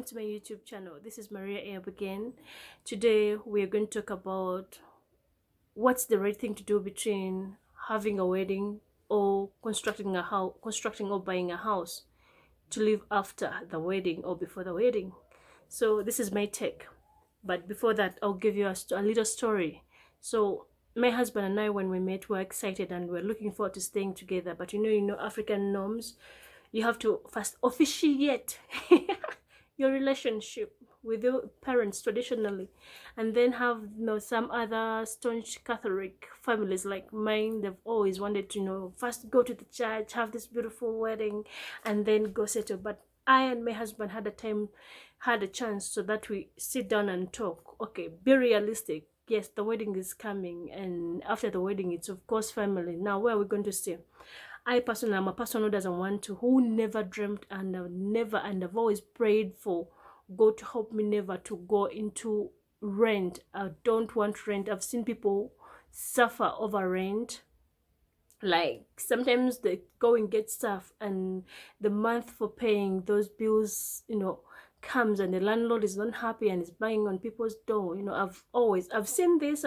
to my YouTube channel. This is Maria Ayab again. Today we are going to talk about what's the right thing to do between having a wedding or constructing or buying a house to live after the wedding or before the wedding. So this is my take. But before that, I'll give you a little story. So my husband and I, when we met, were excited and we're looking forward to staying together. But African norms, you have to first officiate your relationship with your parents traditionally, and then have some other staunch Catholic families like mine. They've always wanted to first go to the church, have this beautiful wedding, and then go settle. But I and my husband had a chance, so that we sit down and talk. Okay, be realistic. Yes, the wedding is coming, and after the wedding, it's of course family. Now, where are we going to stay? I personally am a person who doesn't want to, who never dreamt and I've always prayed for God to help me never to go into rent. I don't want rent. I've seen people suffer over rent. Like sometimes they go and get stuff, and the month for paying those bills, comes, and the landlord is not happy and is banging on people's door. I've seen this.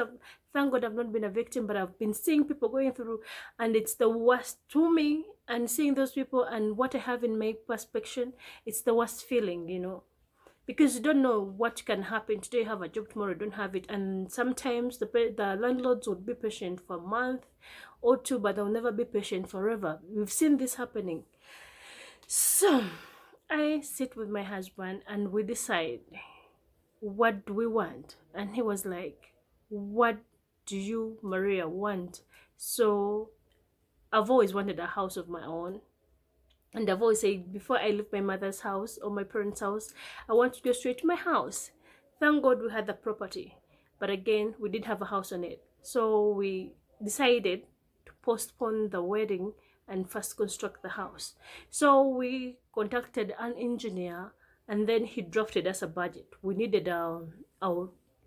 Thank God I've not been a victim, but I've been seeing people going through, and it's the worst to me. And seeing those people and what I have in my perspective, it's the worst feeling. Because you don't know what can happen. Today you have a job, tomorrow you don't have it. And sometimes the landlords would be patient for a month or two, but they'll never be patient forever. We've seen this happening. So I sit with my husband and we decide, what do we want? And he was like, what do you, Maria, want? So I've always wanted a house of my own. And I've always said, before I leave my mother's house or my parents' house, I want to go straight to my house. Thank God we had the property. But again, we didn't have a house on it. So we decided to postpone the wedding and first construct the house. So we contacted an engineer, and then he drafted us a budget. We needed a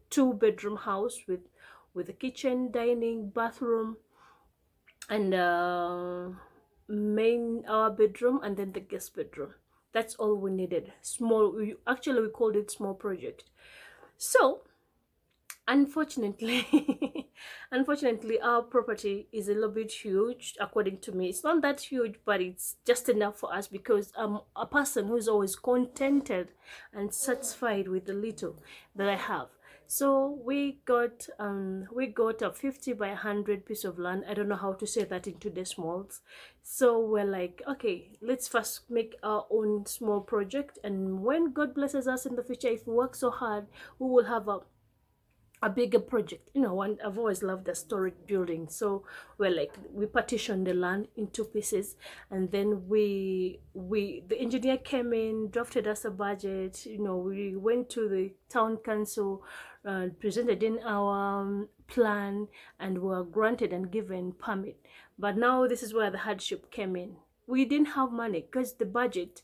2-bedroom house with a kitchen, dining, bathroom, and main our bedroom, and then the guest bedroom. That's all we needed. Actually we called it small project. So unfortunately unfortunately our property is a little bit huge. According to me, it's not that huge, but it's just enough for us, because I'm a person who's always contented and satisfied with the little that I have. So we got a 50 by 100 piece of land. I don't know how to say that into decimals. So we're like, okay, let's first make our own small project, and when God blesses us in the future, if we work so hard, we will have a bigger project. And I've always loved the storage building. So we partitioned the land into pieces, and then the engineer came in, drafted us a budget. We went to the town council, presented in our plan, and were granted and given permit. But now this is where the hardship came in. We didn't have money, because the budget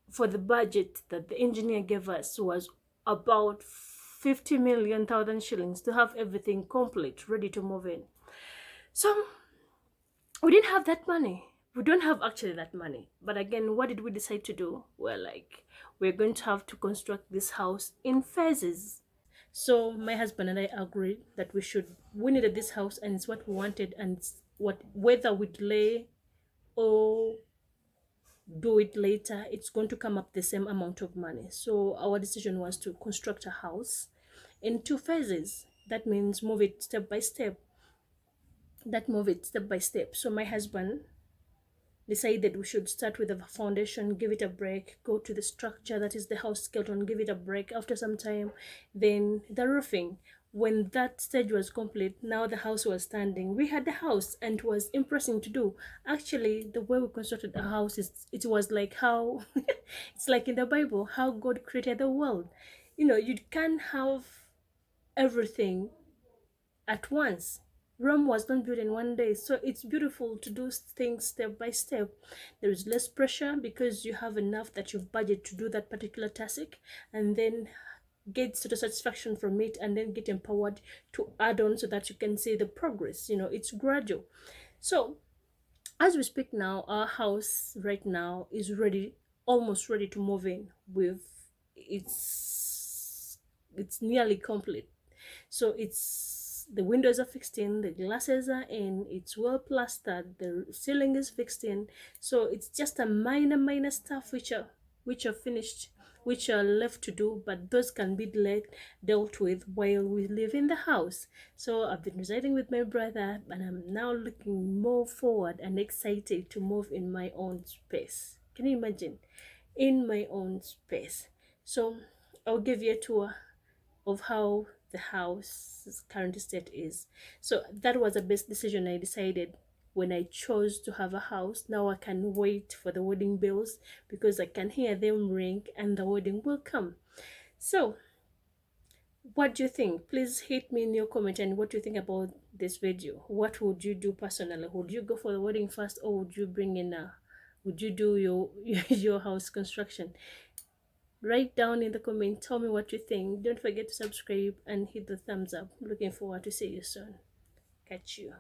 that the engineer gave us was about 50 million thousand shillings to have everything complete, ready to move in. So we didn't have that money. We don't have actually that money. But again, what did we decide to do? We're going to have to construct this house in phases. So my husband and I agreed that we needed this house, and it's what we wanted, and whether we delay or do it later, it's going to come up the same amount of money. So our decision was to construct a house in 2 phases. That means move it step by step. So my husband decided we should start with the foundation, give it a break, go to the structure, that is the house skeleton, give it a break. After some time, then the roofing. When that stage was complete, now the house was standing. We had the house, and it was impressive to do. Actually, the way we constructed the house, it was like how it's like in the Bible, how God created the world. You can't have everything at once. Rome was not built in one day, so it's beautiful to do things step by step. There is less pressure, because you have enough that you've budgeted to do that particular task, and then get sort of satisfaction from it, and then get empowered to add on, so that you can see the progress. It's gradual. So as we speak now, our house right now is ready, almost ready to move in. it's nearly complete. So it's the windows are fixed in, the glasses are in, it's well plastered, the ceiling is fixed in. So it's just a minor stuff which are finished, which are left to do, but those can be dealt with while we live in the house. So I've been residing with my brother, and I'm now looking more forward and excited to move in my own space. Can you imagine? In my own space. So I'll give you a tour of how the house's current state is. So that was the best decision I decided when I chose to have a house. Now I can wait for the wedding bells because I can hear them ring and the wedding will come. So what do you think? Please hit me in your comment and what do you think about this video. What would you do personally? Would you go for the wedding first, or would you bring in a would you do your your house construction? Write down in the comment, tell me what you think. Don't forget to subscribe and hit the thumbs up. Looking forward to see you soon. Catch you.